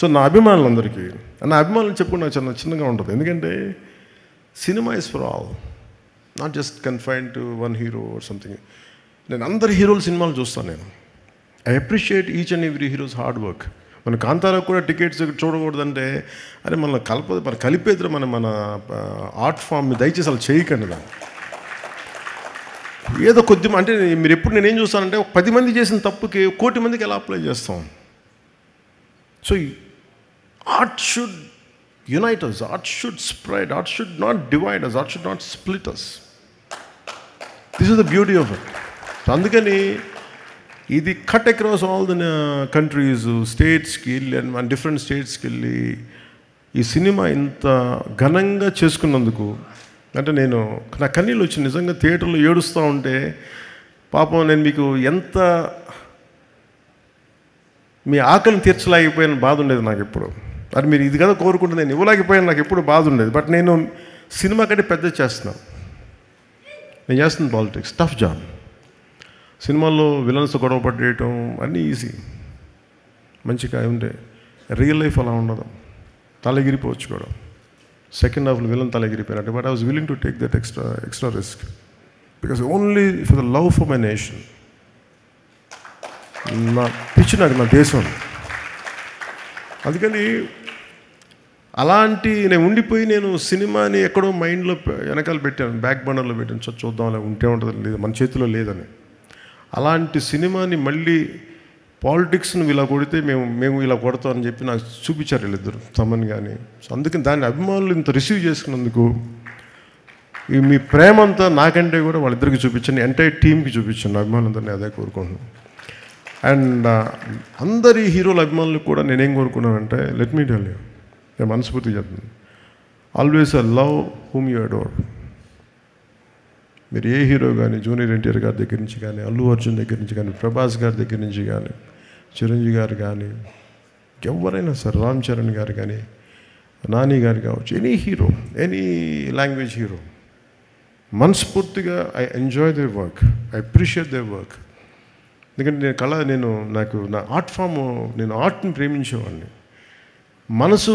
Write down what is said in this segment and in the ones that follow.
So నా అభిమానులందరికీ, నా అభిమానులు చెప్పుకుని నాకు చాలా చిన్నగా ఉంటుంది. ఎందుకంటే cinema is for all, not just confine to one hero or something. నేను అందరి హీరోల సినిమాలు చూస్తాను. నేను I appreciate each and every heroes hard work. మన కాంతారాకు కూడా టికెట్స్ చూడకూడదంటే అరే మన కలిపేద్దరు మన ఆర్ట్ ఫామ్ దయచేసి అలా చేయకండి. దాన్ని ఏదో కొద్దిగా అంటే మీరు ఎప్పుడు నేనేం చూస్తానంటే 10 మంది చేసిన తప్పుకి 1 కోటి మందికి ఎలా అప్లై చేస్తాం. So art should unite us, art should spread, art should not divide us, art should not split us. This is the beauty of it. అందుకని ఇది cut across all the countries, స్టేట్స్కి వెళ్ళి అండ్ డిఫరెంట్ స్టేట్స్కి వెళ్ళి ఈ cinema ఇంత ఘనంగా చేసుకున్నందుకు అంటే నేను నా కన్నీళ్ళు వచ్చి నిజంగా థియేటర్లో ఏడుస్తూ ఉంటే పాపం నేను మీకు ఎంత మీ ఆకలిని తీర్చలేకపోయిన బాధ ఉండేది నాకు ఎప్పుడు. అది మీరు ఇది కదా కోరుకుంటే నేను ఇవ్వలేకపోయాను, నాకు ఎప్పుడు బాధ ఉండేది. బట్ నేను సినిమా కంటే పెద్ద చేస్తున్నాను. నేను చేస్తున్న పాలిటిక్స్ టఫ్ జాబ్. సినిమాల్లో విలన్స్ గొడవ పట్టేయటం అన్నీ ఈజీ, మంచిగా ఉంటే రియల్ లైఫ్ అలా ఉండదు. తలగిరిపోవచ్చు కూడా. సెకండ్ హాఫ్లో విలన్ తలగిరిపోయినట్టు. But I was willing to take that extra risk because only for the love for my nation. నా పిచ్చి నాకు నా దేశం. అందుకని అలాంటి నేను ఉండిపోయి నేను సినిమాని ఎక్కడో మైండ్లో వెనకాల పెట్టాను, బ్యాక్ బర్నర్లో పెట్టాను. చూద్దాం అలా ఉంటే ఉంటుంది, లేదు మన చేతిలో లేదని. అలాంటి సినిమాని మళ్ళీ పాలిటిక్స్ను ఇలా కొడితే మేము ఇలా కొడతామని చెప్పి నాకు చూపించారు వీళ్ళిద్దరు, తమన్ కానీ. సో అందుకని దాని అభిమానులు ఇంత రిసీవ్ చేసుకున్నందుకు మీ ప్రేమ అంతా నాకంటే కూడా వాళ్ళిద్దరికి చూపించండి, ఎంటైర్ టీమ్కి చూపించండి. అభిమానులందరినీ అదే కోరుకుంటున్నాను. అండ్ అందరి హీరోల అభిమానులకు కూడా నేనేం కోరుకున్నానంటే, లెట్ మీ టెల్ యూ, నేను మనస్ఫూర్తిగా చెప్తున్నాను, always love whom you adore. మీరు ఏ హీరో కానీ, జూనియర్ ఎన్టీఆర్ గారి దగ్గర నుంచి కానీ, అల్లు అర్జున్ దగ్గర నుంచి కానీ, ప్రభాస్ గారి దగ్గర నుంచి కానీ, చిరంజీవి గారు కానీ, ఎవరైనా సార్, రామ్ చరణ్ గారు కానీ, నాని గారు కావచ్చు, any hero, any language hero, మనస్ఫూర్తిగా I enjoy their work, I appreciate their work. ఎందుకంటే నాకు నా ఆర్ట్ ఫామ్, నేను ఆర్ట్ని ప్రేమించేవాడిని. మనసు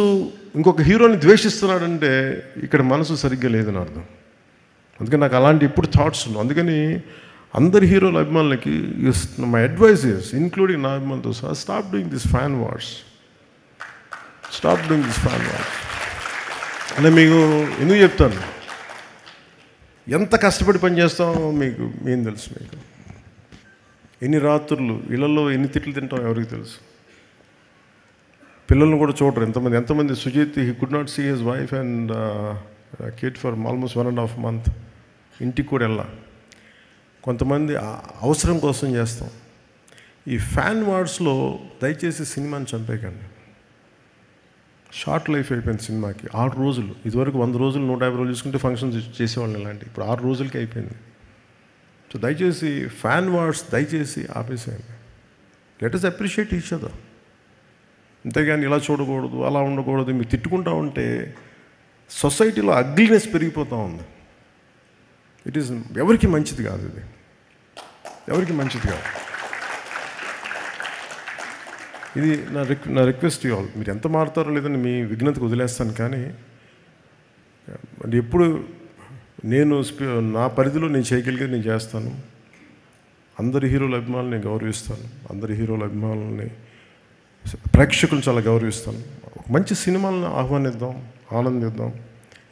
ఇంకొక హీరోని ద్వేషిస్తున్నాడంటే ఇక్కడ మనసు సరిగ్గా లేదని అర్థం. అందుకని నాకు అలాంటి ఇప్పుడు థాట్స్ ఉన్నాయి. అందుకని అందరి హీరోల అభిమానులకి మై అడ్వైస్ ఇస్, ఇంక్లూడింగ్ నా అభిమానులతో సహా, stop doing this fan wars. Stop doing this fan wars అంటే మీకు ఎందుకు చెప్తాను, ఎంత కష్టపడి పనిచేస్తామో మీకు ఏం తెలుసు. మీకు ఎన్ని రాత్రులు ఇళ్లలో ఎన్ని తిట్లు తింటాం ఎవరికి తెలుసు. పిల్లలను కూడా చూడరు ఎంతమంది. Sujith, he could not see his wife and kid for almost 1.5 months. ఇంటికి కూడా వెళ్ళా. కొంతమంది అవసరం కోసం చేస్తాం. ఈ ఫ్యాన్ వార్స్లో దయచేసి సినిమాని చంపేయకండి. షార్ట్ లైఫ్ అయిపోయింది సినిమాకి. 6 రోజులు, ఇదివరకు 100 రోజులు 150 రోజులు చూసుకుంటే ఫంక్షన్స్ చేసేవాళ్ళని ఇలాంటి, ఇప్పుడు 6 రోజులకి అయిపోయింది. సో దయచేసి ఫ్యాన్ వార్స్ దయచేసి ఆపేసేయండి. Let us appreciate each other. అంతేగాని ఇలా చూడకూడదు, అలా ఉండకూడదు, మీరు తిట్టుకుంటా ఉంటే సొసైటీలో అగ్లీనెస్ పెరిగిపోతూ ఉంది. ఇట్ ఈస్ ఎవరికి మంచిది కాదు, ఇది ఎవరికి మంచిది కాదు. ఇది నా రిక్వెస్ట్ యూ ఆల్. మీరు ఎంత మారుతారో లేదని మీ విఘ్నతకు వదిలేస్తాను. కానీ ఎప్పుడు నేను నా పరిధిలో నేను చేయగలిగేది నేను చేస్తాను. అందరి హీరోల అభిమానులు నేను గౌరవిస్తాను. అందరి హీరోల అభిమానులని, ప్రేక్షకులను చాలా గౌరవిస్తాను. మంచి సినిమాలను ఆహ్వానిద్దాం, ఆనందిద్దాం.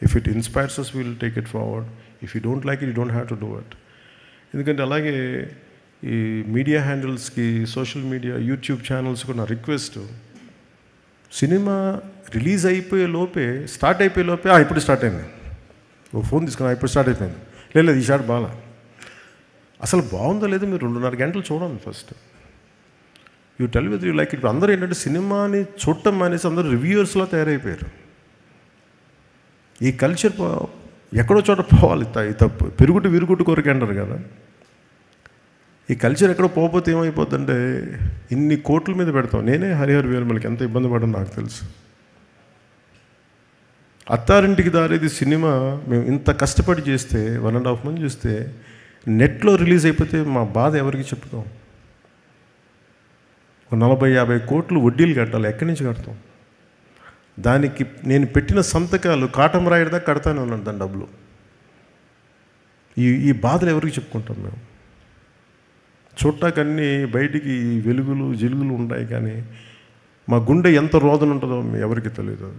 If it inspires us, will take it forward. If you don't like it, you don't have to do it. ఎందుకంటే అలాగే ఈ మీడియా హ్యాండిల్స్కి, సోషల్ మీడియా, యూట్యూబ్ ఛానల్స్ కూడా నా రిక్వెస్ట్, సినిమా రిలీజ్ అయిపోయే లోపే, స్టార్ట్ అయిపోయే లోపే ఇప్పుడు స్టార్ట్ అయింది, ఓ ఫోన్ తీసుకున్నా ఇప్పుడు స్టార్ట్ అయిపోయింది, లేదు ఈ షాట్ బాగా, అసలు బాగుందో లేదో మీరు 2.5 గంటలు చూడండి first. You tell with you like it. అందరూ ఏంటంటే సినిమాని చూడటం మానేసి అందరూ రివ్యూయర్స్లో తయారైపోయారు. ఈ కల్చర్ ఎక్కడో చోట పోవాలి. తప్పు పెరుగుడు విరుగుడు కొరకు అంటారు కదా. ఈ కల్చర్ ఎక్కడో పోకపోతే ఏమైపోతుందంటే ఇన్ని కోట్ల మీద పెడతాం. నేనే హరిహర వీరమలకి ఎంత ఇబ్బంది పడడం నాకు తెలుసు. అత్తారింటికి దారేది సినిమా మేము ఇంత కష్టపడి చేస్తే 1.5 months చూస్తే నెట్లో రిలీజ్ అయిపోతే మా బాధ ఎవరికి చెప్పుతాం. 40-50 కోట్లు వడ్డీలు కట్టాలి. ఎక్కడి నుంచి కడతాం? దానికి నేను పెట్టిన సంతకాలు కాటం రాయడదా కడతానే ఉన్నాను దాని డబ్బులు. ఈ బాధలు ఎవరికి చెప్పుకుంటాం మేము? చూడటానికి అన్నీ బయటికి వెలుగులు జిలుగులు ఉంటాయి, కానీ మా గుండె ఎంత రోదన ఉంటుందో ఎవరికి తెలియదు.